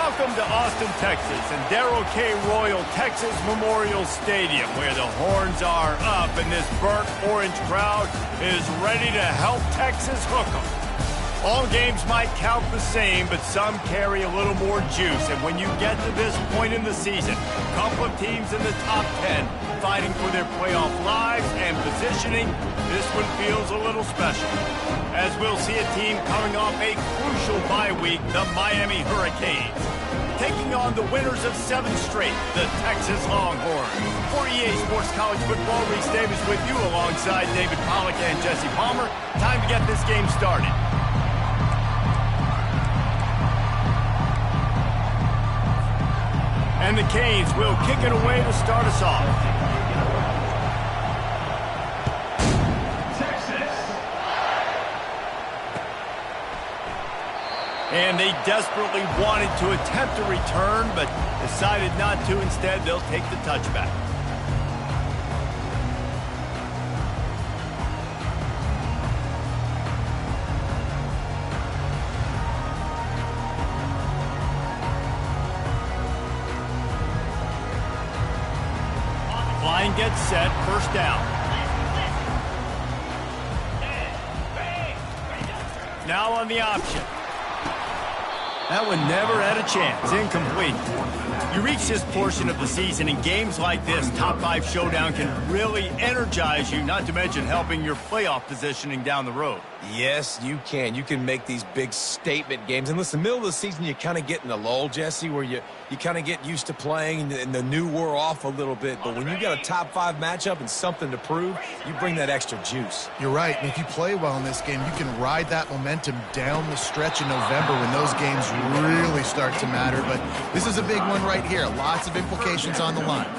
Welcome to Austin, Texas, and Darrell K. Royal Texas Memorial Stadium, where the horns are up and this burnt orange crowd is ready to help Texas hook 'em. All games might count the same, but some carry a little more juice. And when you get to this point in the season, a couple of teams in the top 10 fighting for their playoff lives and positioning, this one feels a little special. As we'll see a team coming off a crucial bye week, the Miami Hurricanes, taking on the winners of 7 straight, the Texas Longhorns. For EA Sports College Football, Reese Davis with you alongside David Pollack and Jesse Palmer. Time to get this game started. And the Canes will kick it away to start us off. And they desperately wanted to attempt a return, but decided not to. Instead, they'll take the touchback. Line gets set, first down. Now on the option. That one never had a chance. Incomplete. You reach this portion of the season, and games like this, top 5 showdown, can really energize you, not to mention helping your playoff positioning down the road. Yes, you can. You can make these big statement games. And listen, middle of the season, you kind of get in a lull, Jesse, where you kind of get used to playing and the new wore off a little bit. But when you got a top 5 matchup and something to prove, you bring that extra juice. You're right. And if you play well in this game, you can ride that momentum down the stretch in November when those games really start to matter. But this is a big one right here. Lots of implications on the line.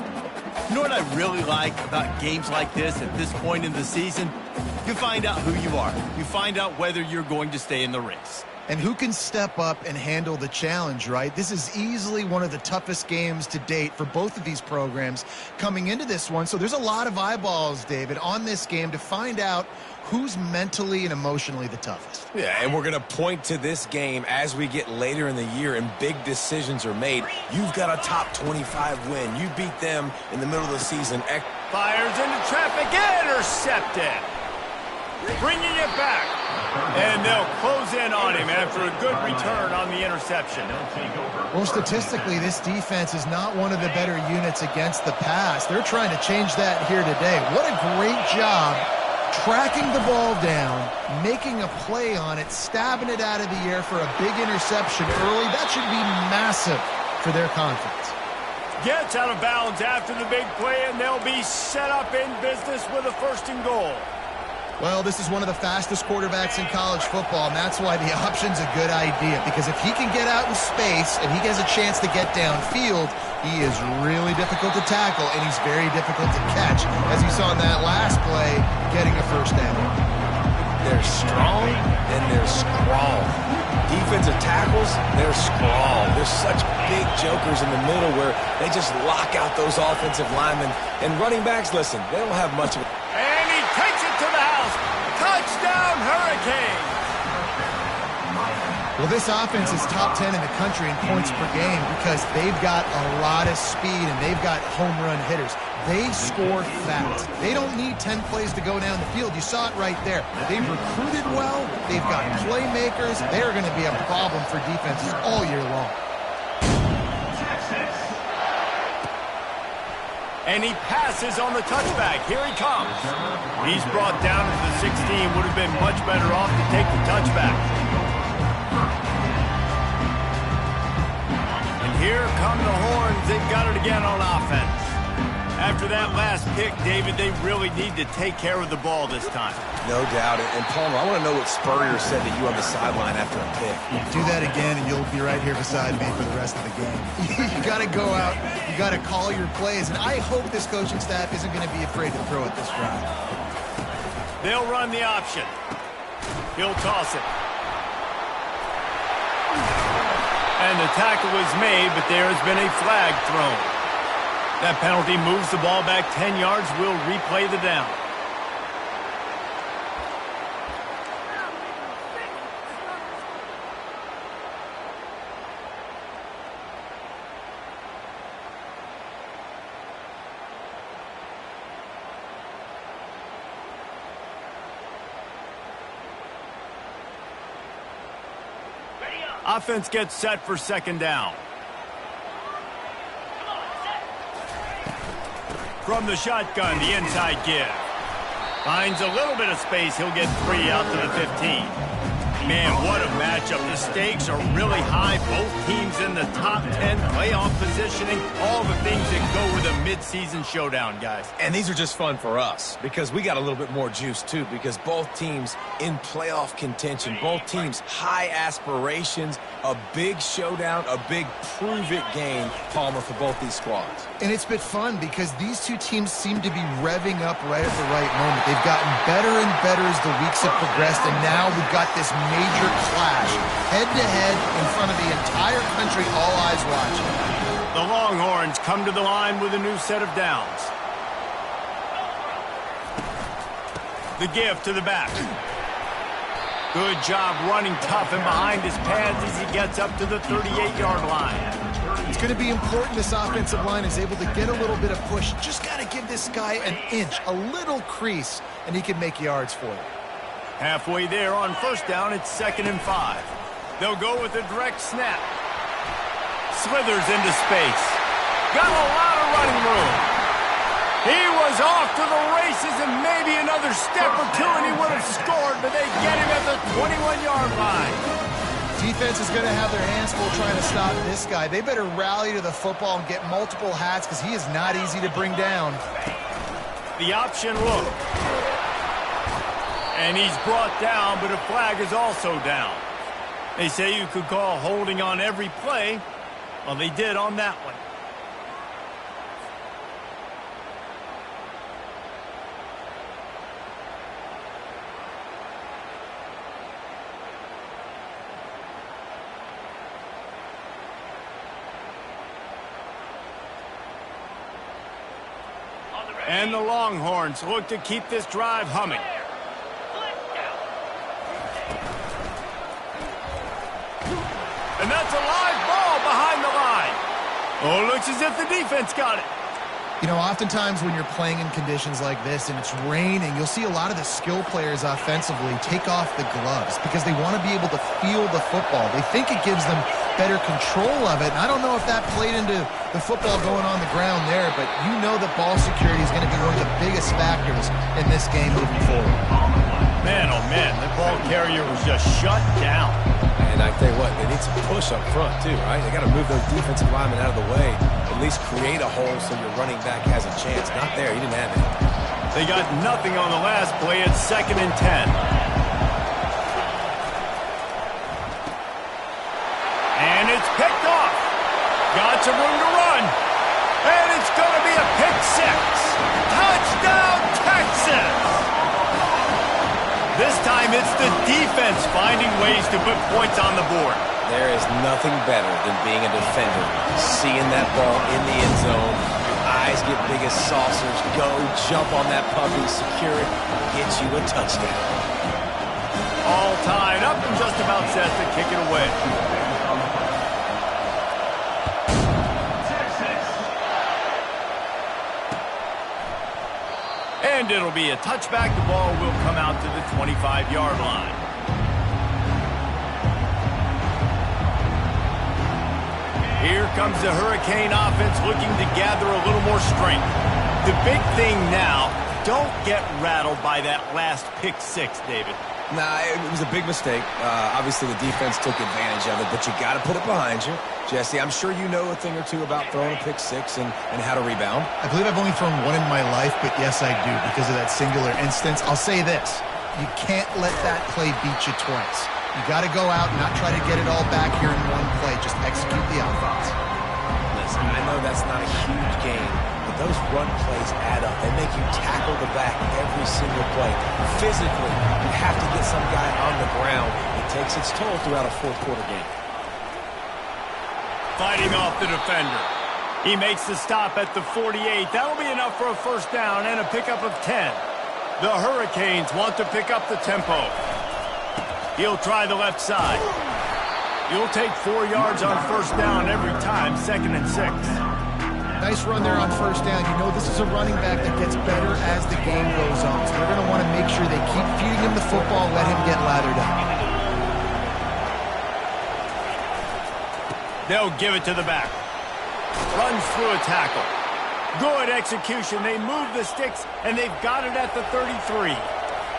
You know what I really like about games like this at this point in the season? You find out who you are. You find out whether you're going to stay in the race. And who can step up and handle the challenge, right? This is easily one of the toughest games to date for both of these programs coming into this one. So there's a lot of eyeballs, David, on this game to find out who's mentally and emotionally the toughest. Yeah, and we're going to point to this game as we get later in the year and big decisions are made. You've got a top 25 win. You beat them in the middle of the season. Fires into traffic, intercepted. Bringing it back. And they'll close in on him after a good return on the interception. Well, statistically, this defense is not one of the better units against the pass. They're trying to change that here today. What a great job tracking the ball down, making a play on it, stabbing it out of the air for a big interception early. That should be massive for their confidence. Gets out of bounds after the big play, and they'll be set up in business with a 1st and goal. Well, this is one of the fastest quarterbacks in college football, and that's why the option's a good idea, because if he can get out in space and he has a chance to get downfield, he is really difficult to tackle, and he's very difficult to catch, as you saw in that last play, getting a 1st down. They're strong, and they're scrawl. Defensive tackles, they're scrawl. There's such big jokers in the middle where they just lock out those offensive linemen. And running backs, listen, they don't have much of it. And he takes it to the house. Touchdown, Hurricanes! Well, this offense is top 10 in the country in points per game because they've got a lot of speed and they've got home run hitters. They score fast. They don't need 10 plays to go down the field. You saw it right there. They've recruited well. They've got playmakers. They're going to be a problem for defenses all year long. And he passes on the touchback. Here he comes. He's brought down to the 16. Would have been much better off to take the touchback. And here come the horns. They've got it again on offense. After that last pick, David, they really need to take care of the ball this time. No doubt. And Palmer, I want to know what Spurrier said to you on the sideline after a pick. Do that again, and you'll be right here beside me for the rest of the game. You got to go out. You got to call your plays. And I hope this coaching staff isn't going to be afraid to throw it this drive. They'll run the option. He'll toss it. And the tackle is made, but there has been a flag thrown. That penalty moves the ball back 10 yards. We'll replay the down. Offense gets set for second down. From the shotgun, the inside give. Finds a little bit of space. He'll get 3 out to the 15. Man, what a matchup. The stakes are really high. Both teams in the top 10, playoff positioning, all the things that go with a mid-season showdown, guys. And these are just fun for us because we got a little bit more juice, too, because both teams in playoff contention, both teams high aspirations, a big showdown, a big prove-it game, Palmer, for both these squads. And it's been fun because these two teams seem to be revving up right at the right moment. They've gotten better and better as the weeks have progressed, and now we've got this major clash, head-to-head in front of the entire country, all eyes watching. The Longhorns come to the line with a new set of downs. The give to the back. Good job running tough and behind his pads as he gets up to the 38-yard line. It's going to be important this offensive line is able to get a little bit of push. Just got to give this guy an inch, a little crease, and he can make yards for it. Halfway there on first down, it's 2nd and 5. They'll go with a direct snap. Slithers into space. Got a lot of running room. He was off to the races and maybe another step or two and he would have scored, but they get him at the 21-yard line. Defense is going to have their hands full trying to stop this guy. They better rally to the football and get multiple hats because he is not easy to bring down. The option look. And he's brought down, but a flag is also down. They say you could call holding on every play. Well, they did on that one. And the Longhorns look to keep this drive humming. And that's a live ball behind the line. Oh, looks as if the defense got it. You know, oftentimes when you're playing in conditions like this and it's raining, you'll see a lot of the skill players offensively take off the gloves because they want to be able to feel the football. They think it gives them better control of it. And I don't know if that played into the football going on the ground there, but you know that ball security is going to be one of the biggest factors in this game moving forward. Man, oh man, the ball carrier was just shut down. And I tell you what, they need some push up front too, right? They got to move those defensive linemen out of the way, at least create a hole so your running back has a chance. Not there, he didn't have it. They got nothing on the last play. It's 2nd and 10. And it's picked off. Got some room to run. And it's going to be a pick 6. Touchdown, Texas! This time it's the defense finding ways to put points on the board. There is nothing better than being a defender. Seeing that ball in the end zone, your eyes get big as saucers. Go, jump on that puppy, secure it, get you a touchdown. All tied up and just about set to kick it away. And it'll be a touchback. The ball will come out to the 25-yard line. Here comes the Hurricane offense looking to gather a little more strength. The big thing now, don't get rattled by that last pick 6, David. Nah, it was a big mistake. Obviously, the defense took advantage of it, but you got to put it behind you. Jesse, I'm sure you know a thing or two about throwing a pick 6 and how to rebound. I believe I've only thrown one in my life, but yes, I do because of that singular instance. I'll say this. You can't let that play beat you twice. You got to go out and not try to get it all back here in one play. Just execute the offense. Listen, I know that's not a huge game, but those run plays add up. They make you tackle the back every single play. Physically, you have to get some guy on the ground. It takes its toll throughout a fourth-quarter game. Fighting off the defender. He makes the stop at the 48. That'll be enough for a first down and a pickup of 10. The Hurricanes want to pick up the tempo. He'll try the left side. You'll take 4 yards on first down every time, 2nd and 6. Nice run there on first down. You know this is a running back that gets better as the game goes on. So they're going to want to make sure they keep feeding him the football, let him get lathered up. They'll give it to the back. Runs through a tackle. Good execution. They move the sticks, and they've got it at the 33.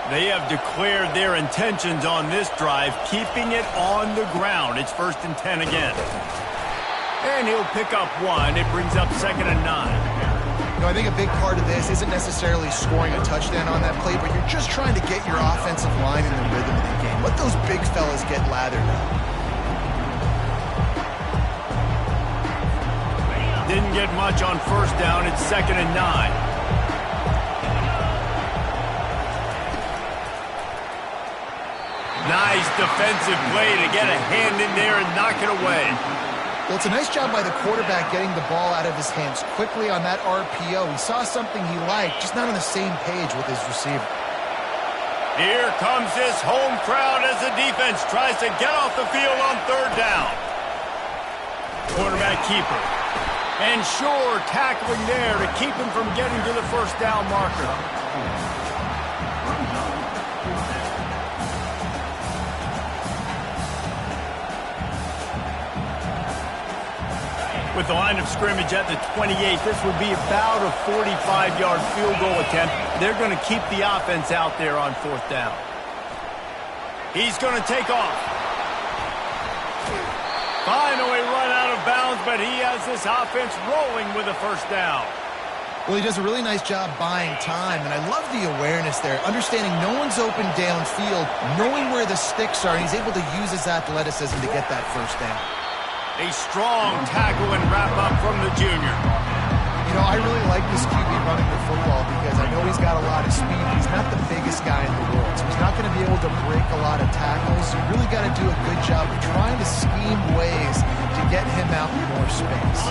They have declared their intentions on this drive, keeping it on the ground. It's 1st and 10 again. And he'll pick up 1. It brings up 2nd and 9. You know, I think a big part of this isn't necessarily scoring a touchdown on that play, but you're just trying to get your offensive line in the rhythm of the game. Let those big fellas get lathered up. Didn't get much on 1st down. It's 2nd and 9. Nice defensive play to get a hand in there and knock it away. Well, it's a nice job by the quarterback getting the ball out of his hands quickly on that RPO. He saw something he liked, just not on the same page with his receiver. Here comes this home crowd as the defense tries to get off the field on 3rd down. Quarterback keeper. And Shore tackling there to keep him from getting to the 1st down marker. With the line of scrimmage at the 28, this would be about a 45-yard field goal attempt. They're going to keep the offense out there on 4th down. He's going to take off. Finally run out of bounds, but he has this offense rolling with a 1st down. Well, he does a really nice job buying time, and I love the awareness there, understanding no one's open downfield, knowing where the sticks are, and he's able to use his athleticism to get that 1st down. A strong tackle and wrap up from the junior. You know, I really like this QB running the football because I know he's got a lot of speed. He's not the biggest guy in the world, so he's not going to be able to break a lot of tackles. You really got to do a good job of trying to scheme ways to get him out in more space.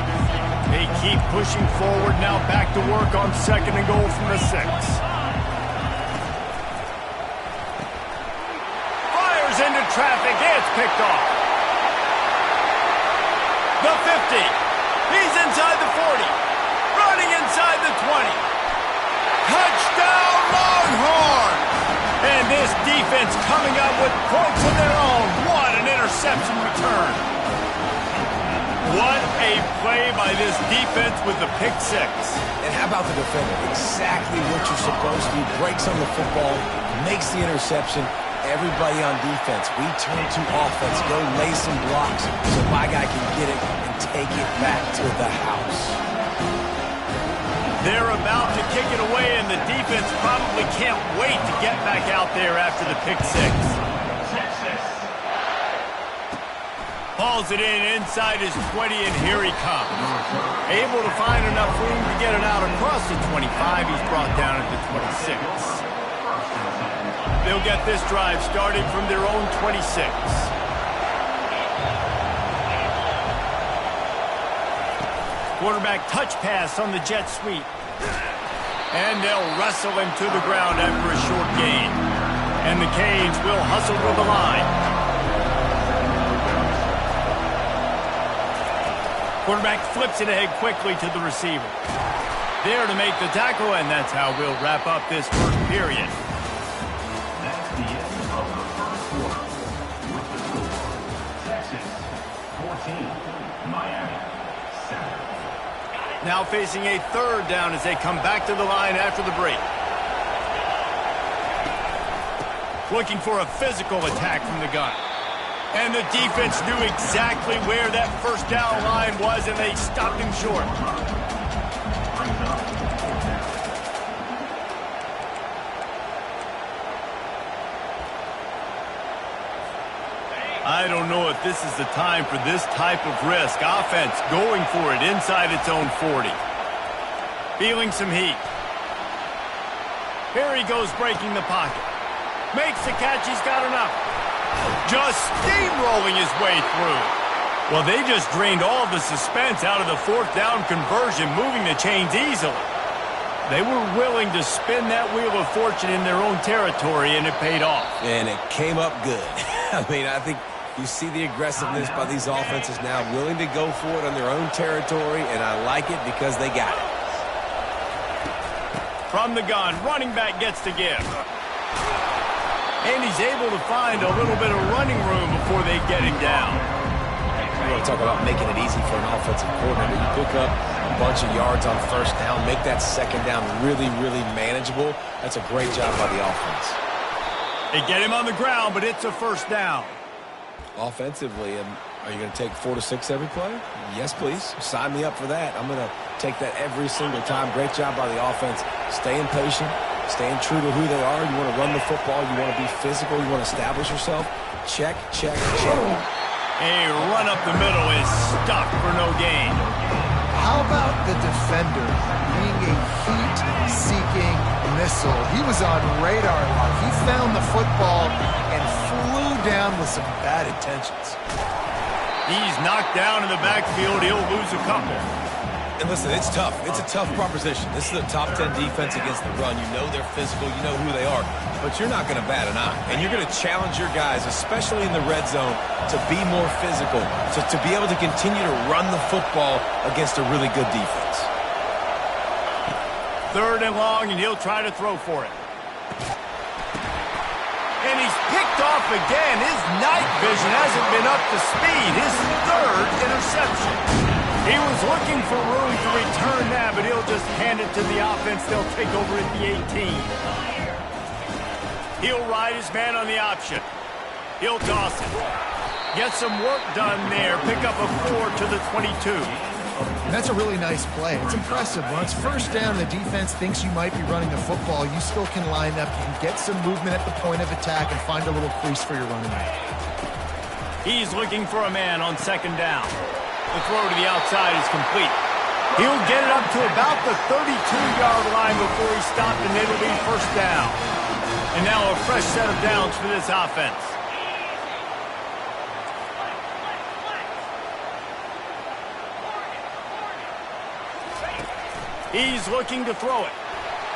They keep pushing forward, now back to work on 2nd and goal from the 6. Fires into traffic, it's picked off. The 50. He's inside the 40. Running inside the 20. Touchdown, Longhorns! And this defense coming up with points of their own. What an interception return. What a play by this defense with the pick 6. And how about the defender? Exactly what you're supposed to do. Breaks on the football, makes the interception. Everybody on defense, we turn to offense. Go lay some blocks so my guy can get it and take it back to the house. They're about to kick it away, and the defense probably can't wait to get back out there after the pick 6. Hauls it in inside his 20, and here he comes. Able to find enough room to get it out across the 25. He's brought down at the 26. They'll get this drive started from their own 26. Quarterback touch pass on the jet sweep. And they'll wrestle him to the ground after a short gain. And the Canes will hustle to the line. Quarterback flips it ahead quickly to the receiver. There to make the tackle, and that's how we'll wrap up this 1st period. That's the end of the 1st quarter. With the score, Texas 14, Miami 7. Now facing a 3rd down as they come back to the line after the break. Looking for a physical attack from the gun. And the defense knew exactly where that 1st down line was, and they stopped him short. I don't know if this is the time for this type of risk. Offense going for it inside its own 40. Feeling some heat. Here he goes breaking the pocket. Makes the catch, he's got enough. Just steamrolling his way through. Well, they just drained all the suspense out of the 4th down conversion, moving the chains easily. They were willing to spin that wheel of fortune in their own territory, and it paid off. And it came up good. I mean, I think you see the aggressiveness by these offenses now, willing to go for it on their own territory, and I like it because they got it. From the gun, running back gets to give. And he's able to find a little bit of running room before they get him down. You want to talk about making it easy for an offensive coordinator. You pick up a bunch of yards on first down, make that second down really, really manageable. That's a great job by the offense. They get him on the ground, but it's a first down. Offensively, and are you going to take 4 to 6 every play? Yes, please. Sign me up for that. I'm going to take that every single time. Great job by the offense. Staying patient, staying true to who they are. You want to run the football. You want to be physical. You want to establish yourself. Check, check, check. A run up the middle is stuck for no gain. How about the defender being a heat-seeking missile? He was on radar lock. He found the football and flew down with some bad intentions. He's knocked down in the backfield. He'll lose a couple. And listen, it's tough. It's a tough proposition. This is a top 10 defense against the run. You know they're physical. You know who they are. But you're not going to bat an eye. And you're going to challenge your guys, especially in the red zone, to be more physical, to be able to continue to run the football against a really good defense. 3rd and long, and he'll try to throw for it. And he's picked off again. His night vision hasn't been up to speed. His 3rd interception. He was looking for room to return that, but he'll just hand it to the offense. They'll take over at the 18. He'll ride his man on the option. He'll toss it. Get some work done there. Pick up a 4 to the 22. And that's a really nice play. It's impressive. When it's first down, the defense thinks you might be running the football. You still can line up. You can get some movement at the point of attack and find a little crease for your running back. He's looking for a man on 2nd down. The throw to the outside is complete. He'll get it up to about the 32-yard line before he's stopped, and it'll be first down. And now a fresh set of downs for this offense. He's looking to throw it.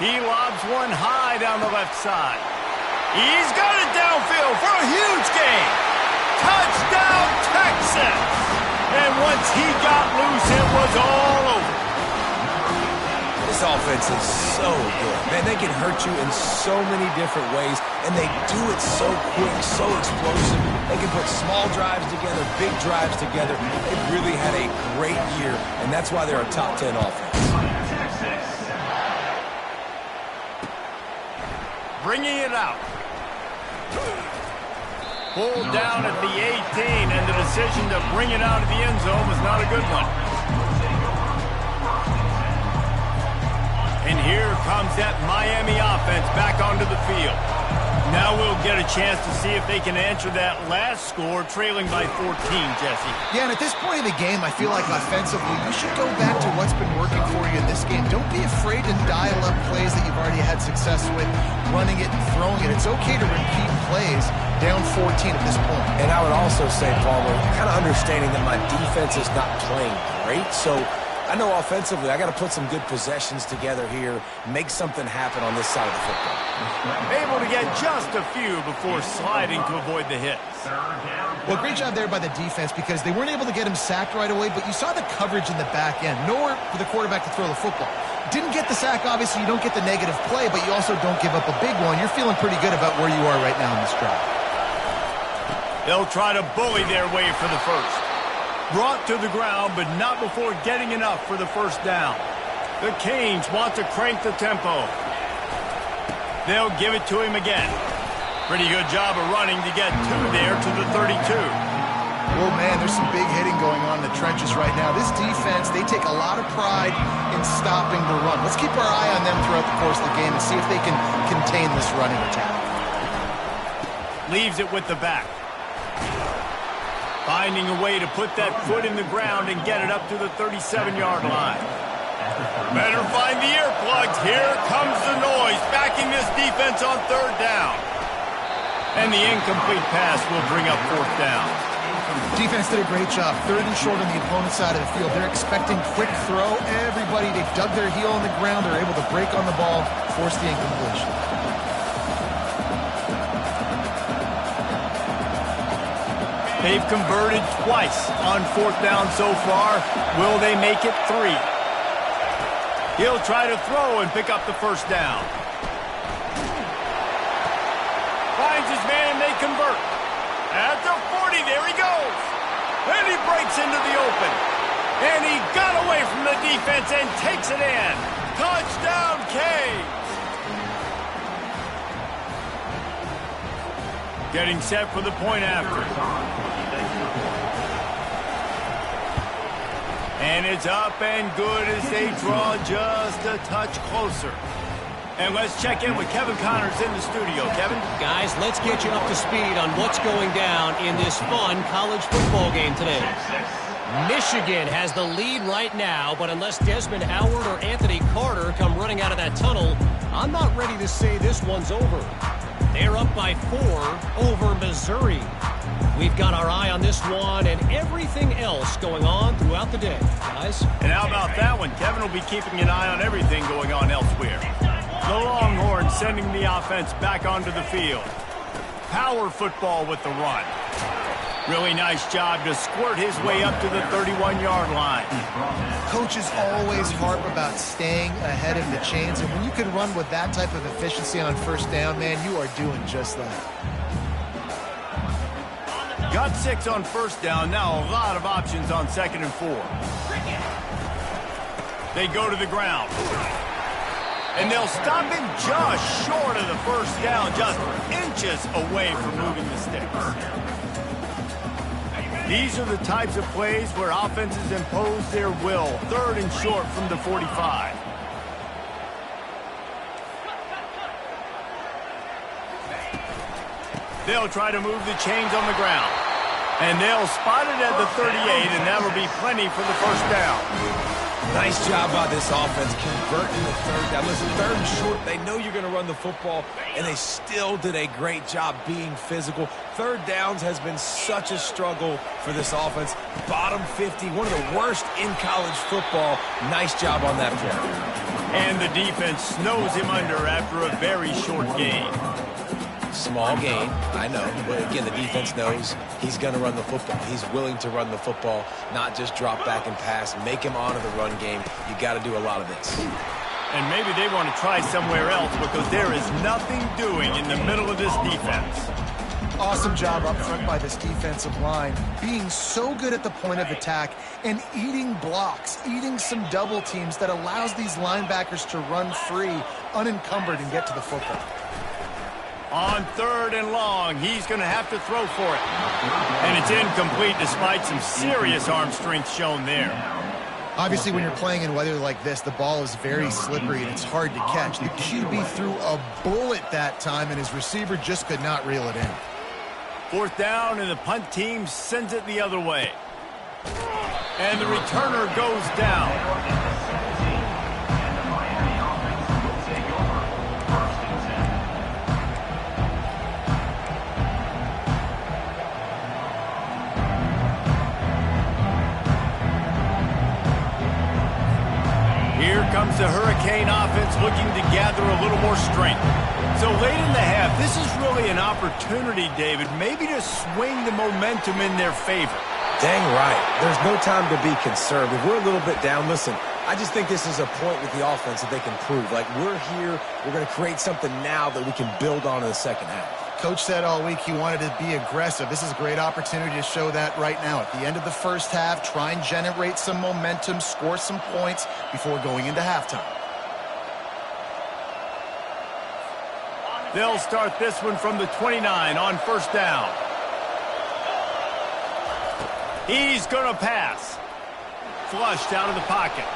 He lobs one high down the left side. He's got it downfield for a huge gain. Touchdown, Texas! And once he got loose, it was all over. This offense is so good. Man, they can hurt you in so many different ways, and they do it so quick, so explosive. They can put small drives together, big drives together. They've really had a great year, and that's why they're a top 10 offense. Bringing it out. Pulled down at the 18, and the decision to bring it out of the end zone was not a good one. And here comes that Miami offense back onto the field. Now we'll get a chance to see if they can answer that last score, trailing by 14, Jesse. Yeah, and at this point in the game, I feel like offensively, you should go back to what's been working for you in this game. Don't be afraid to dial up plays that you've already had success with, running it and throwing it. It's okay to repeat plays down 14 at this point. And I would also say, Palmer, kind of understanding that my defense is not playing great, so I know offensively I got to put some good possessions together here, make something happen on this side of the football. Able to get just a few before sliding to avoid the hits. Well, great job there by the defense because they weren't able to get him sacked right away, but you saw the coverage in the back end. Nowhere for the quarterback to throw the football. Didn't get the sack, obviously. You don't get the negative play, but you also don't give up a big one. You're feeling pretty good about where you are right now in this drive. They'll try to bully their way for the first. Brought to the ground, but not before getting enough for the first down. The Canes want to crank the tempo. They'll give it to him again. Pretty good job of running to get two there to the 32. Oh, man, there's some big hitting going on in the trenches right now. This defense, they take a lot of pride in stopping the run. Let's keep our eye on them throughout the course of the game and see if they can contain this running attack. Leaves it with the back. Finding a way to put that foot in the ground and get it up to the 37-yard line. Better find the earplugs. Here comes the noise, backing this defense on 3rd down. And the incomplete pass will bring up 4th down. Defense did a great job. 3rd and short on the opponent's side of the field. They're expecting quick throw. Everybody, they've dug their heel on the ground. They're able to break on the ball, force the incompletion. They've converted twice on 4th down so far. Will they make it 3? He'll try to throw and pick up the first down. Finds his man, they convert. At the 40, there he goes. And he breaks into the open. And he got away from the defense and takes it in. Touchdown, Canes! Getting set for the point after. And it's up and good as they draw just a touch closer. And let's check in with Kevin Connors in the studio. Kevin? Guys, let's get you up to speed on what's going down in this fun college football game today. Michigan has the lead right now, but unless Desmond Howard or Anthony Carter come running out of that tunnel, I'm not ready to say this one's over. They're up by 4 over Missouri. We've got our eye on this one and everything else going on throughout the day, guys. And how about that one? Kevin will be keeping an eye on everything going on elsewhere. The Longhorns sending the offense back onto the field. Power football with the run. Really nice job to squirt his way up to the 31-yard line. Coaches always harp about staying ahead of the chains, and when you can run with that type of efficiency on first down, man, you are doing just that. Got 6 on first down. Now a lot of options on 2nd and 4. They go to the ground. And they'll stop him just short of the first down, just inches away from moving the sticks. These are the types of plays where offenses impose their will. 3rd and short from the 45. They'll try to move the chains on the ground. And they'll spot it at the 38, and that will be plenty for the first down. Nice job by this offense converting the 3rd down. Listen, 3rd and short, they know you're going to run the football, and they still did a great job being physical. 3rd downs has been such a struggle for this offense. Bottom 50, one of the worst in college football. Nice job on that play. And the defense snows him under after a very short gain. Small gain, I know, but again, the defense knows he's going to run the football. He's willing to run the football, not just drop back and pass, make him honor the run game. You got to do a lot of this. And maybe they want to try somewhere else because there is nothing doing in the middle of this defense. Awesome job up front by this defensive line, being so good at the point of attack and eating blocks, eating some double teams that allows these linebackers to run free, unencumbered, and get to the football. On 3rd and long, he's going to have to throw for it. And it's incomplete despite some serious arm strength shown there. Obviously, when you're playing in weather like this, the ball is very slippery and it's hard to catch. The QB threw a bullet that time, and his receiver just could not reel it in. 4th down, and the punt team sends it the other way. And the returner goes down. Here comes the Hurricane offense looking to gather a little more strength. So late in the half, this is really an opportunity, David, maybe to swing the momentum in their favor. Dang right. There's no time to be concerned. If we're a little bit down, listen, I just think this is a point with the offense that they can prove. Like, we're here, we're going to create something now that we can build on in the second half. Coach said all week he wanted to be aggressive. This is a great opportunity to show that right now. At the end of the first half, try and generate some momentum, score some points before going into halftime. They'll start this one from the 29 on first down. He's going to pass. Flushed out of the pocket.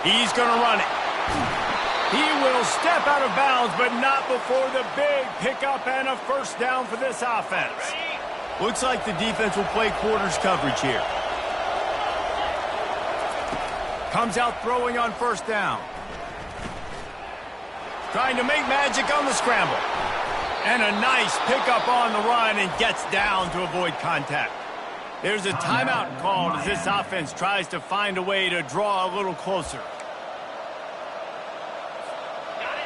He's going to run it. He will step out of bounds, but not before the big pickup and a first down for this offense. Looks like the defense will play quarters coverage here. Comes out throwing on first down. Trying to make magic on the scramble. And a nice pickup on the run and gets down to avoid contact. There's a timeout called as this offense tries to find a way to draw a little closer.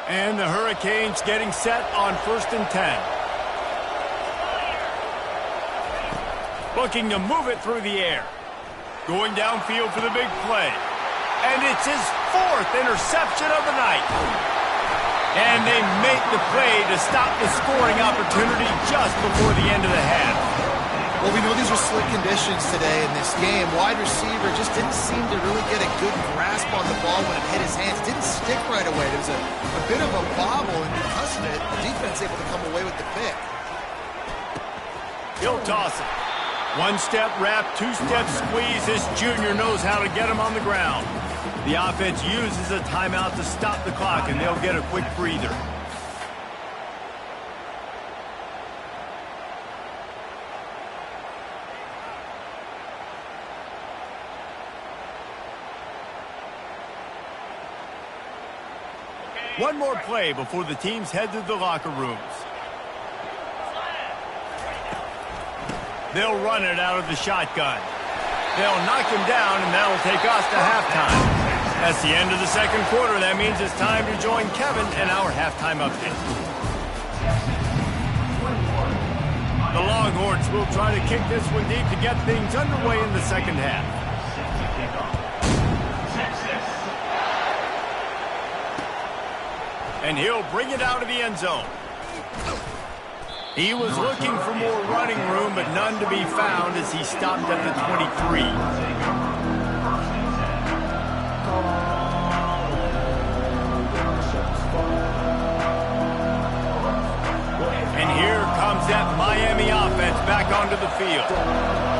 And the Hurricanes getting set on 1st and 10. Looking to move it through the air. Going downfield for the big play. And it's his 4th interception of the night. And they make the play to stop the scoring opportunity just before the end of the half. Well, we know these are slick conditions today in this game. Wide receiver just didn't seem to really get a good grasp on the ball when it hit his hands. It didn't stick right away. There was a bit of a bobble, and because of it, the defense able to come away with the pick. He'll toss it. One-step wrap, two-step squeeze. This junior knows how to get him on the ground. The offense uses a timeout to stop the clock, and they'll get a quick breather. One more play before the teams head to the locker rooms. They'll run it out of the shotgun. They'll knock him down, and that'll take us to halftime. That's the end of the second quarter. That means it's time to join Kevin and our halftime update. The Longhorns will try to kick this one deep to get things underway in the second half. And he'll bring it out of the end zone. He was looking for more running room, but none to be found as he stopped at the 23. And here comes that Miami offense back onto the field.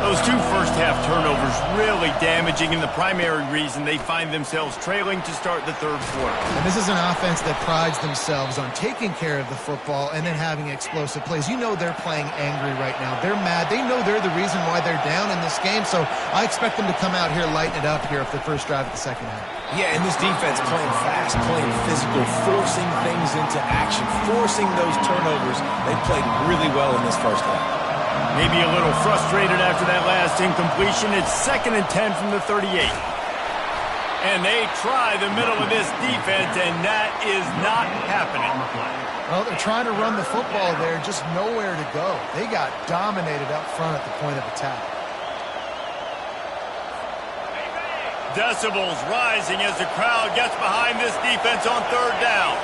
Those two first-half turnovers really damaging, and the primary reason they find themselves trailing to start the third quarter. And this is an offense that prides themselves on taking care of the football and then having explosive plays. You know they're playing angry right now. They're mad. They know they're the reason why they're down in this game, so I expect them to come out here, lighten it up here for the first drive of the second half. Yeah, and this defense playing fast, playing physical, forcing things into action, forcing those turnovers. They played really well in this first half. Maybe a little frustrated after that last incompletion. It's 2nd and 10 from the 38. And they try the middle of this defense, and that is not happening. Well, they're trying to run the football there, just nowhere to go. They got dominated up front at the point of attack. Decibels rising as the crowd gets behind this defense on third down.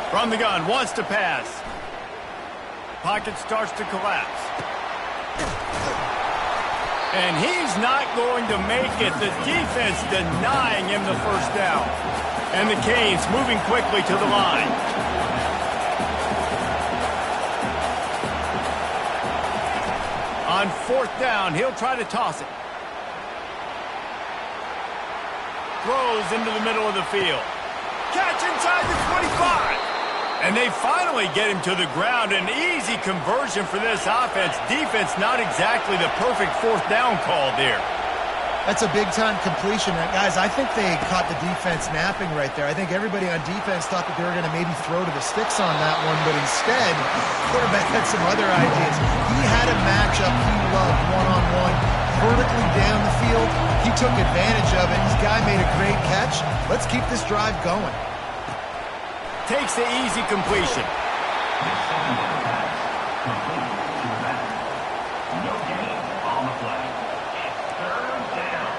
From the gun, wants to pass. Pocket starts to collapse. And he's not going to make it. The defense denying him the first down. And the Canes moving quickly to the line. On fourth down, he'll try to toss it. Throws into the middle of the field. Catch inside the 25. And they finally get him to the ground. An easy conversion for this offense. Defense not exactly the perfect fourth down call there. That's a big-time completion. Guys, I think they caught the defense napping right there. I think everybody on defense thought that they were going to maybe throw to the sticks on that one, but instead, quarterback had some other ideas. He had a matchup he loved one-on-one, vertically down the field. He took advantage of it. This guy made a great catch. Let's keep this drive going. Takes the easy completion. No gain on the play. It's third down.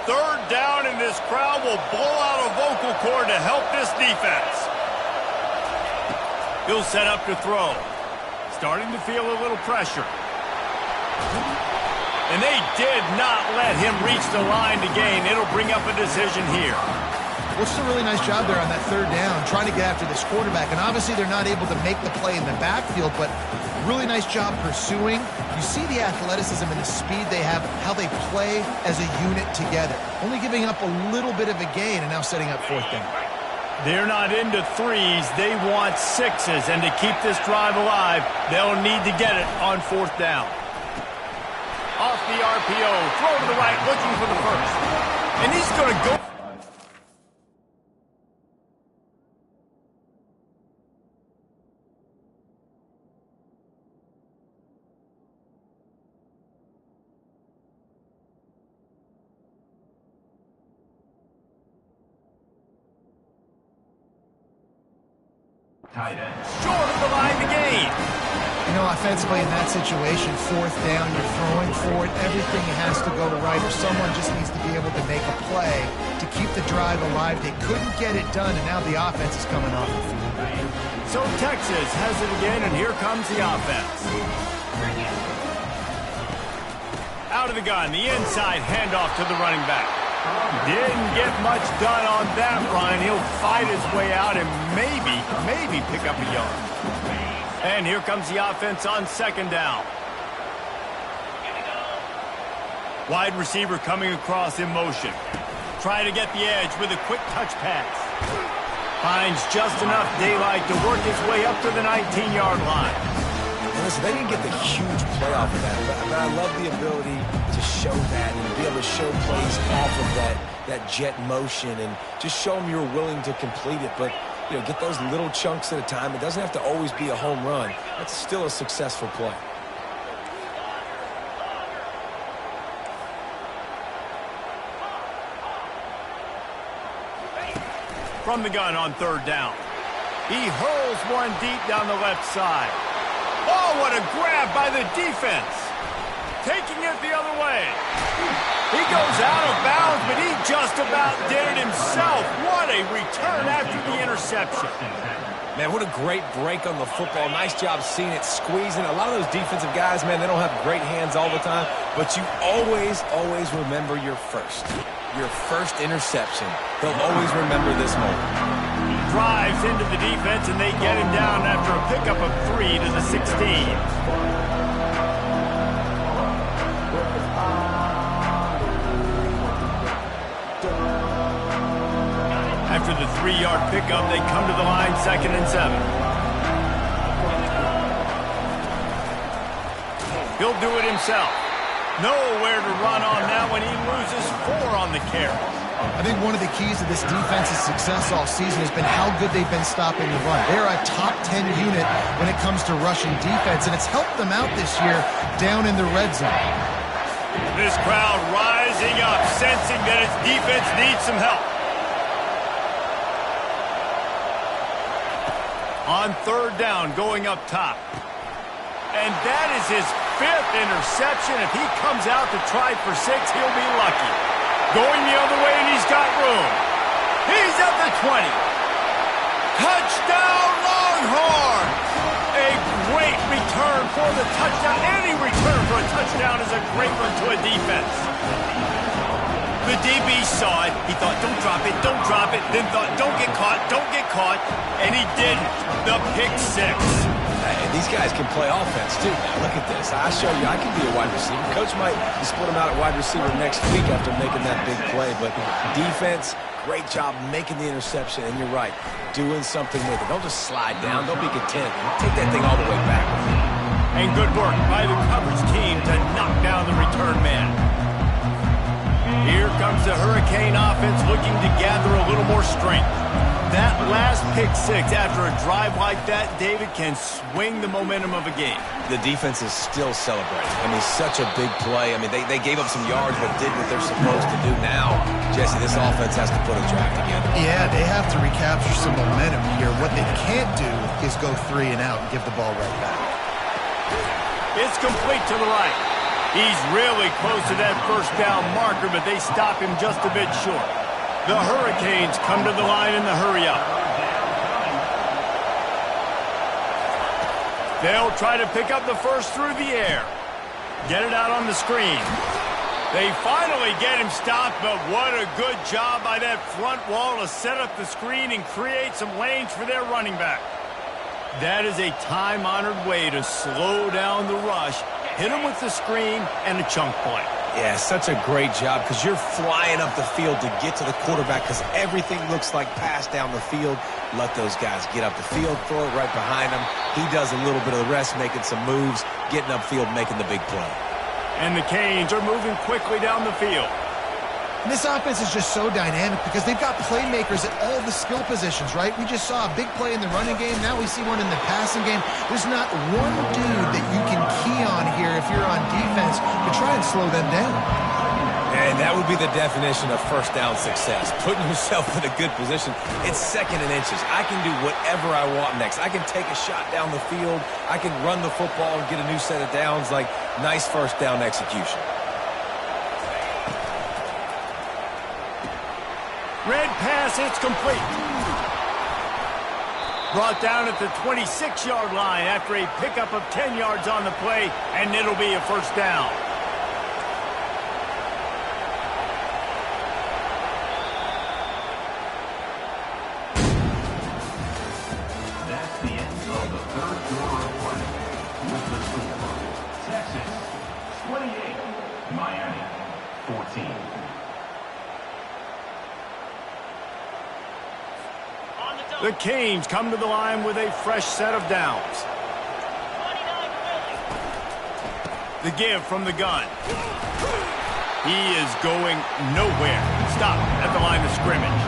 Third down, and this crowd will blow out a vocal cord to help this defense. He'll set up to throw. Starting to feel a little pressure. And they did not let him reach the line to gain. It'll bring up a decision here. Well, just a really nice job there on that third down, trying to get after this quarterback. And obviously they're not able to make the play in the backfield, but really nice job pursuing. You see the athleticism and the speed they have, how they play as a unit together. Only giving up a little bit of a gain and now setting up fourth down. They're not into threes. They want sixes. And to keep this drive alive, they'll need to get it on fourth down. Off the RPO, throw to the right, looking for the first. And he's going to go. Tight end. Short of the line to gain. You know, offensively in that situation, fourth down, you're throwing for it. Everything has to go right, or someone just needs to be able to make a play to keep the drive alive. They couldn't get it done, and now the offense is coming off the field. So Texas has it again, and here comes the offense. Out of the gun, the inside handoff to the running back. Didn't get much done on that run. He'll fight his way out and maybe pick up a yard. And here comes the offense on second down. Wide receiver coming across in motion. Trying to get the edge with a quick touch pass. Finds just enough daylight to work his way up to the 19-yard line. Listen, they didn't get the huge play off of that, but I love the ability to show that and be able to show plays off of that jet motion and just show them you're willing to complete it. But, you know, get those little chunks at a time. It doesn't have to always be a home run. That's still a successful play. From the gun on third down. He hurls one deep down the left side. Oh, what a grab by the defense. Taking it the other way. He goes out of bounds, but he just about did it himself. What a return after the interception. Man, what a great break on the football. Nice job seeing it, squeezing. A lot of those defensive guys, man, they don't have great hands all the time, but you always remember your first interception. They'll always remember this moment. Drives into the defense, and they get him down after a pickup of 3 to the 16. After the 3-yard pickup, they come to the line, 2nd and 7. He'll do it himself. Nowhere to run on that when he loses 4 on the carry. I think one of the keys to this defense's success all season has been how good they've been stopping the run. They're a top 10 unit when it comes to rushing defense, and it's helped them out this year down in the red zone. This crowd rising up, sensing that its defense needs some help. On third down, going up top. And that is his 5th interception. If he comes out to try for 6, he'll be lucky. Going the other way, and he's got room. He's at the 20. Touchdown, Longhorns! A great return for the touchdown. Any return for a touchdown is a great one to a defense. The DB saw it. He thought, don't drop it, don't drop it. Then thought, don't get caught, don't get caught. And he didn't. The pick 6. And these guys can play offense, too. Now, look at this. I show you I can be a wide receiver. Coach might split him out at wide receiver next week after making that big play. But defense, great job making the interception. And you're right, doing something with it. Don't just slide down. Don't be content. Take that thing all the way back. And good work by the coverage team to knock down the return man. Here comes the Hurricane offense looking to gather a little more strength. That last pick 6 after a drive like that, David, can swing the momentum of a game. The defense is still celebrating. I mean, such a big play. I mean, they gave up some yards but did what they're supposed to do. Now, Jesse, this offense has to put a drive together. Yeah, they have to recapture some momentum here. What they can't do is go 3 and out and give the ball right back. It's complete to the right. He's really close to that first down marker, but they stop him just a bit short. The Hurricanes come to the line in the hurry up. They'll try to pick up the first through the air. Get it out on the screen. They finally get him stopped, but what a good job by that front wall to set up the screen and create some lanes for their running back. That is a time-honored way to slow down the rush. Hit him with the screen and a chunk play. Yeah, such a great job because you're flying up the field to get to the quarterback because everything looks like pass down the field. Let those guys get up the field, throw it right behind him. He does a little bit of the rest, making some moves, getting upfield, making the big play. And the Canes are moving quickly down the field. And this offense is just so dynamic because they've got playmakers at all the skill positions, right? We just saw a big play in the running game. Now we see one in the passing game. There's not one dude that you can key on here if you're on defense to try and slow them down. And that would be the definition of first down success. Putting yourself in a good position. It's second and inches. I can do whatever I want next. I can take a shot down the field. I can run the football and get a new set of downs. Like, nice first down execution. Red pass, it's complete. Brought down at the 26-yard line after a pickup of 10 yards on the play, and it'll be a first down. That's the end of the third quarter of play. With the score, Texas 28, Miami 14. The Canes come to the line with a fresh set of downs. The give from the gun. He is going nowhere. Stop at the line of scrimmage.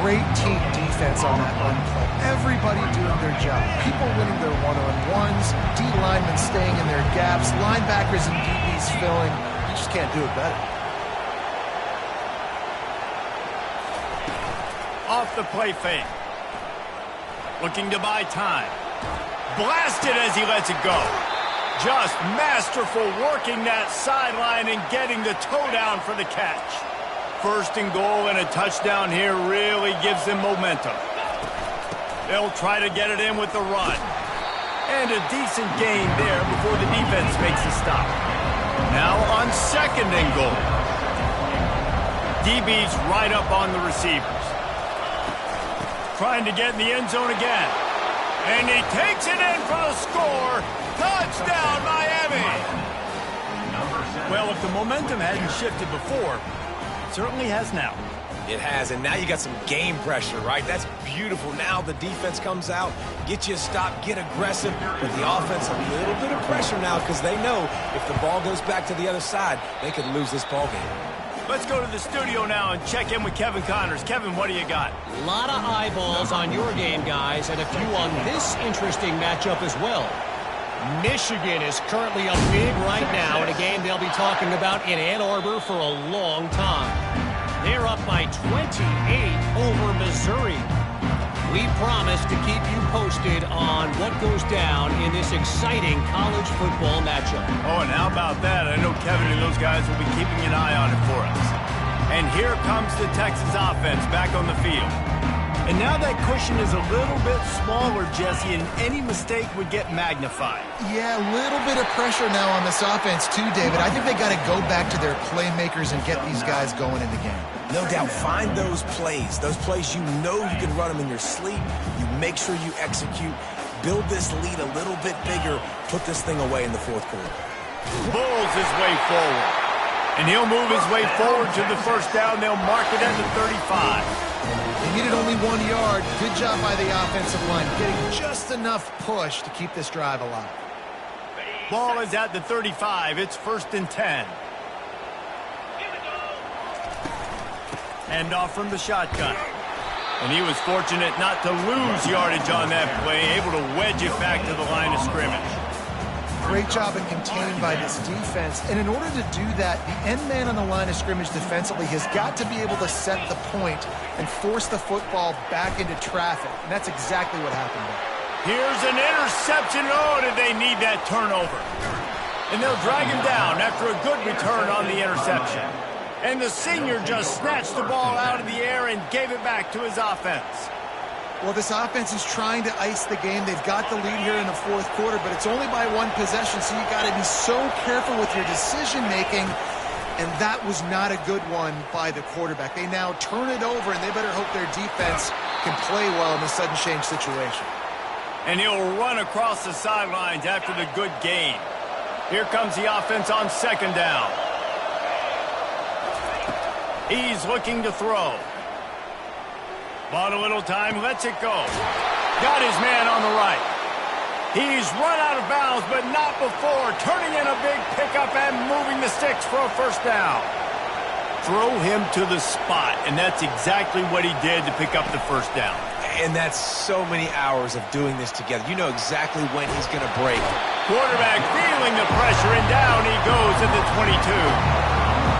Great team defense on that run play. Everybody doing their job. People winning their one-on-ones, D linemen staying in their gaps, linebackers and DBs filling. You just can't do it better. Off the play fake. Looking to buy time. Blasted as he lets it go. Just masterful working that sideline and getting the toe down for the catch. First and goal and a touchdown here really gives them momentum. They'll try to get it in with the run. And a decent gain there before the defense makes a stop. Now on second and goal. DB's right up on the receivers. Trying to get in the end zone again. And he takes it in for the score. Touchdown, Miami! Well, if the momentum hadn't shifted before, it certainly has now. It has, and now you got some game pressure, right? That's beautiful. Now the defense comes out, get you a stop, get aggressive. With the offense, a little bit of pressure now because they know if the ball goes back to the other side, they could lose this ball game. Let's go to the studio now and check in with Kevin Connors. Kevin, what do you got? A lot of eyeballs on your game, guys, and a few on this interesting matchup as well. Michigan is currently up big right now in a game they'll be talking about in Ann Arbor for a long time. They're up by 28 over Missouri. We promise to keep you posted on what goes down in this exciting college football matchup. Oh, and how about that? I know Kevin and those guys will be keeping an eye on it for us. And here comes the Texas offense back on the field. And now that cushion is a little bit smaller, Jesse, and any mistake would get magnified. Yeah, a little bit of pressure now on this offense too, David. I think they got to go back to their playmakers and get these guys going in the game. No doubt, find those plays you know you can run them in your sleep. You make sure you execute, build this lead a little bit bigger, put this thing away in the fourth quarter. Bulls his way forward. And he'll move his way forward to the first down. They'll mark it at the 35. They needed only 1 yard. Good job by the offensive line, getting just enough push to keep this drive alive. Ball is at the 35. It's first and 10. Hand off from the shotgun. And he was fortunate not to lose yardage on that play, able to wedge it back to the line of scrimmage. Great job of contained by this defense. And in order to do that, the end man on the line of scrimmage defensively has got to be able to set the point and force the football back into traffic. And that's exactly what happened there. Here's an interception. Oh, did they need that turnover? And they'll drag him down after a good return on the interception. And the senior just snatched the ball out of the air and gave it back to his offense. Well, this offense is trying to ice the game. They've got the lead here in the fourth quarter, but it's only by one possession, so you got to be so careful with your decision-making, and that was not a good one by the quarterback. They now turn it over, and they better hope their defense can play well in the sudden change situation. And he'll run across the sidelines after the good gain. Here comes the offense on second down. He's looking to throw. Bought a little time, lets it go. Got his man on the right. He's run out of bounds, but not before. Turning in a big pickup and moving the sticks for a first down. Throw him to the spot, and that's exactly what he did to pick up the first down. And that's so many hours of doing this together. You know exactly when he's going to break. Quarterback feeling the pressure, and down he goes at the 22.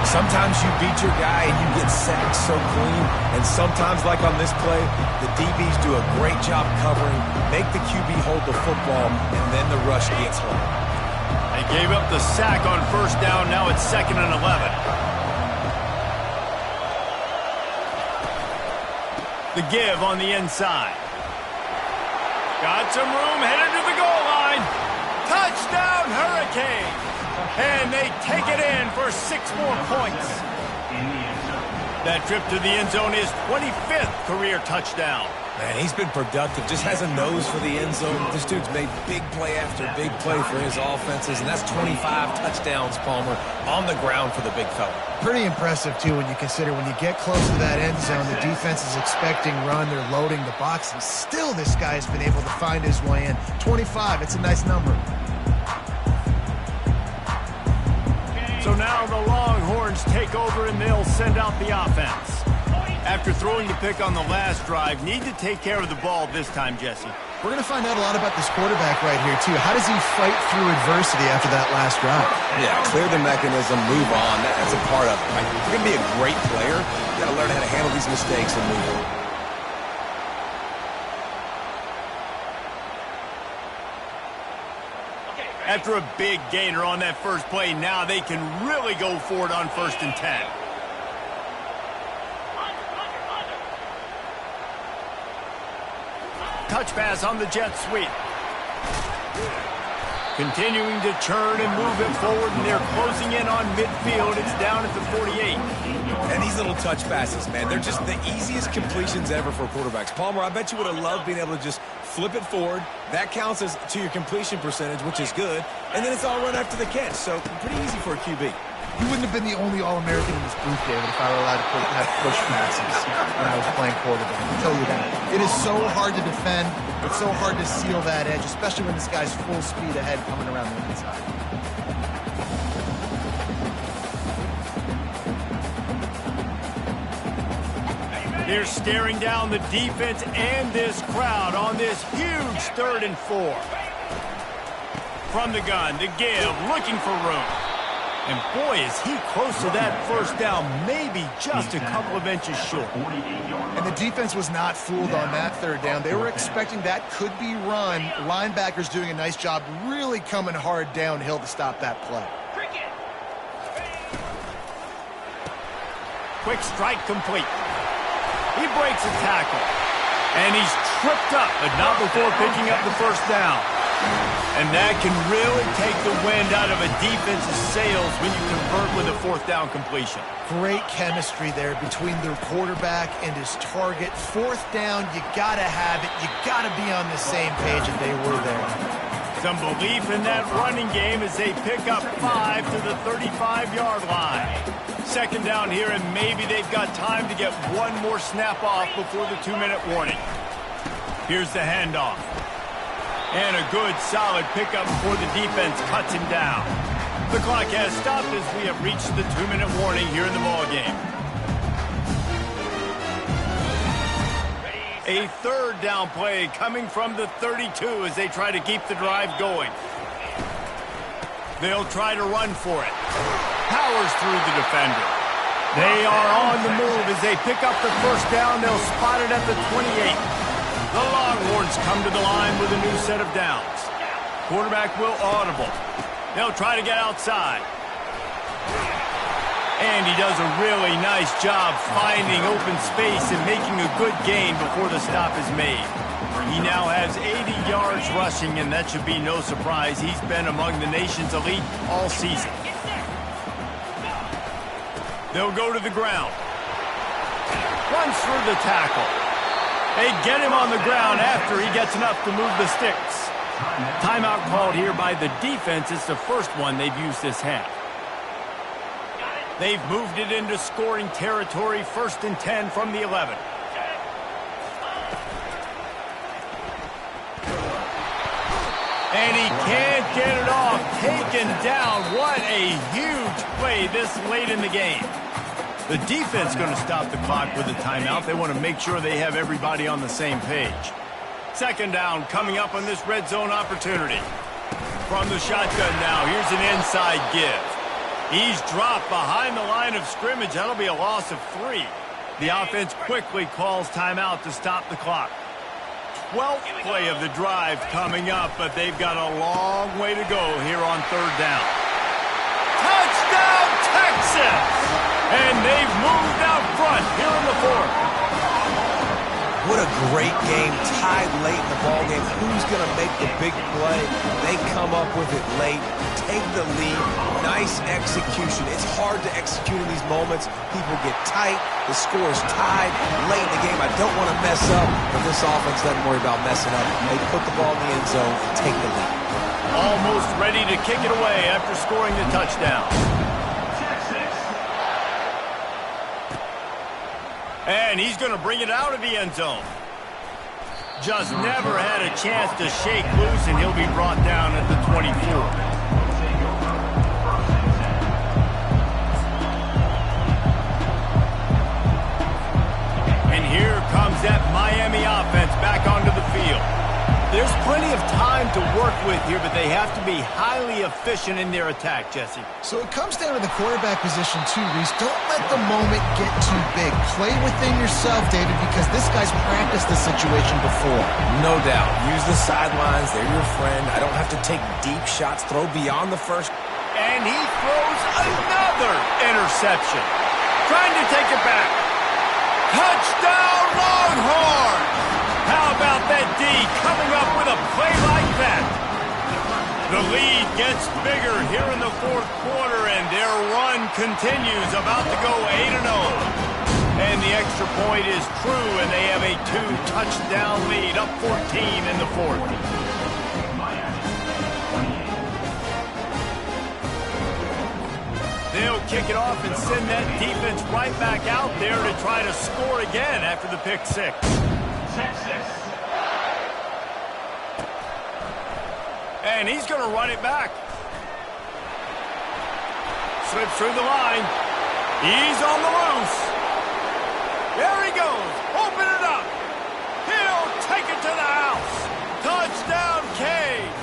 Sometimes you beat your guy and you get sacked so clean, and sometimes, like on this play, the DBs do a great job covering, make the QB hold the football, and then the rush gets home. They gave up the sack on first down. Now it's 2nd and 11. The give on the inside. Got some room, headed to the goal line. Touchdown, Hurricane! And they take it in for 6 more points. That trip to the end zone is 25th career touchdown. Man, he's been productive, just has a nose for the end zone. This dude's made big play after big play for his offenses, and that's 25 touchdowns, Palmer, on the ground for the big fella. Pretty impressive, too, when you consider when you get close to that end zone, the defense is expecting run, they're loading the box, and still this guy has been able to find his way in. 25, it's a nice number. So now the Longhorns take over and they'll send out the offense. After throwing the pick on the last drive, need to take care of the ball this time, Jesse. We're going to find out a lot about this quarterback right here, too. How does he fight through adversity after that last drive? Yeah, clear the mechanism, move on. That's a part of it, right? If you're going to be a great player, you got to learn how to handle these mistakes and move on. After a big gainer on that first play, now they can really go for it on 1st and 10. Touch pass on the jet sweep. Continuing to churn and move it forward, and they're closing in on midfield. It's down at the 48. And these little touch passes, man, they're just the easiest completions ever for quarterbacks. Palmer, I bet you would have loved being able to just flip it forward. That counts as to your completion percentage, which is good. And then it's all run after the catch, so pretty easy for a QB. He wouldn't have been the only All-American in this booth, David, if I were allowed to have push passes when I was playing quarterback. I'll tell you that. It is so hard to defend. It's so hard to seal that edge, especially when this guy's full speed ahead coming around the inside. They're staring down the defense and this crowd on this huge 3rd and 4. From the gun, the give, looking for room. And boy, is he close to that first down, maybe just a couple of inches short. And the defense was not fooled on that 3rd down. They were expecting that could be run. Linebackers doing a nice job really coming hard downhill to stop that play. Quick strike complete. He breaks a tackle. And he's tripped up, but not before picking up the first down. And that can really take the wind out of a defense's sails when you convert with a 4th down completion. Great chemistry there between their quarterback and his target. 4th down, you got to have it. You got to be on the same page, and they were there. Some belief in that running game as they pick up 5 to the 35-yard line. 2nd down here, and maybe they've got time to get one more snap off before the 2-minute warning. Here's the handoff. And a good, solid pickup before the defense cuts him down. The clock has stopped as we have reached the 2-minute warning here in the ballgame. A 3rd down play coming from the 32 as they try to keep the drive going. They'll try to run for it. Powers through the defender. They are on the move as they pick up the first down. They'll spot it at the 28. The Longhorns come to the line with a new set of downs. Quarterback will audible. They'll try to get outside. And he does a really nice job finding open space and making a good gain before the stop is made. He now has 80 yards rushing, and that should be no surprise. He's been among the nation's elite all season. They'll go to the ground. Runs through the tackle. They get him on the ground after he gets enough to move the sticks. Timeout called here by the defense. It's the first one they've used this half. They've moved it into scoring territory. 1st and 10 from the 11. And he can't get it off. Taken down. What a huge play this late in the game. The defense going to stop the clock with a timeout. They want to make sure they have everybody on the same page. 2nd down coming up on this red zone opportunity. From the shotgun now, here's an inside give. He's dropped behind the line of scrimmage. That'll be a loss of 3. The offense quickly calls timeout to stop the clock. 12th play of the drive coming up, but they've got a long way to go here on 3rd down. Touchdown, Texas! And they've moved out front here in the 4th. What a great game, tied late in the ballgame. Who's going to make the big play? They come up with it late, take the lead. Nice execution. It's hard to execute in these moments. People get tight. The score is tied late in the game. I don't want to mess up, but this offense doesn't worry about messing up. They put the ball in the end zone and take the lead. Almost ready to kick it away after scoring the touchdown. And he's going to bring it out of the end zone. Just never had a chance to shake loose, and he'll be brought down at the 24. And here comes that Miami offense back onto the field. There's plenty of time to work with here, but they have to be highly efficient in their attack, Jesse. So it comes down to the quarterback position too, Reese. Don't let the moment get too big. Play within yourself, David, because this guy's practiced this situation before. No doubt. Use the sidelines. They're your friend. I don't have to take deep shots. Throw beyond the first. And he throws another interception. Trying to take it back. Touchdown, Longhorns! How about that D coming up with a play like that? The lead gets bigger here in the 4th quarter, and their run continues, about to go 8-0. And the extra point is true, and they have a 2-touchdown lead, up 14 in the 4th. They'll kick it off and send that defense right back out there to try to score again after the pick 6. And he's going to run it back. Slips through the line. He's on the loose. There he goes. Open it up. He'll take it to the house. Touchdown, Canes.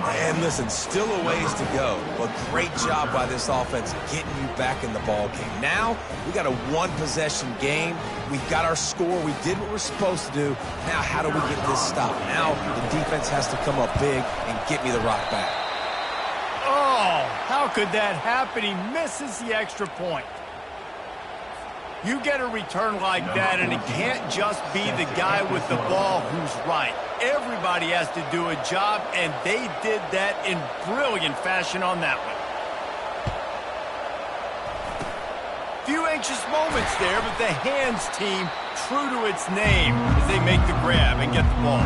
And listen, still a ways to go, but great job by this offense getting you back in the ball game. Now, we got a one-possession game. We got our score. We did what we're supposed to do. Now, how do we get this stopped? Now, the defense has to come up big and get me the rock back. Oh, how could that happen? He misses the extra point. You get a return like that, and it can't just be the guy with the ball who's right. Everybody has to do a job, and they did that in brilliant fashion on that one. Few anxious moments there, but the hands team true to its name as they make the grab and get the ball.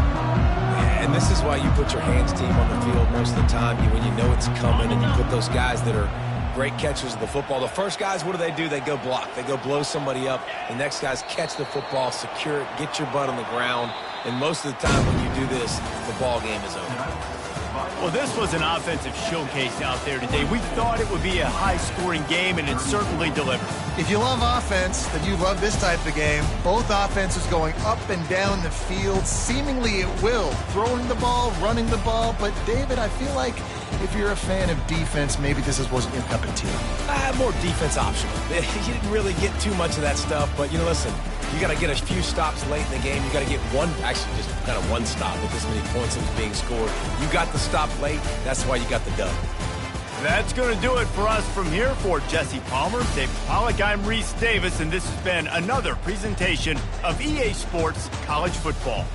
And this is why you put your hands team on the field most of the time, when you know it's coming, and you put those guys that are great catchers of the football. The first guys, what do? They go block. They go blow somebody up. The next guys catch the football, secure it, get your butt on the ground. And most of the time when you do this, the ball game is over. Well, this was an offensive showcase out there today. We thought it would be a high-scoring game, and it certainly delivered. If you love offense, then you love this type of game. Both offenses going up and down the field, seemingly at will. Throwing the ball, running the ball. But, David, I feel like if you're a fan of defense, maybe this wasn't your cup of tea. More defense optional. You didn't really get too much of that stuff, but, listen, you got to get a few stops late in the game. You got to get just kind of one stop with this many points that was being scored. You got the stop late. That's why you got the dub. That's going to do it for us from here. For Jesse Palmer, Dave Pollack, I'm Reese Davis, and this has been another presentation of EA Sports College Football.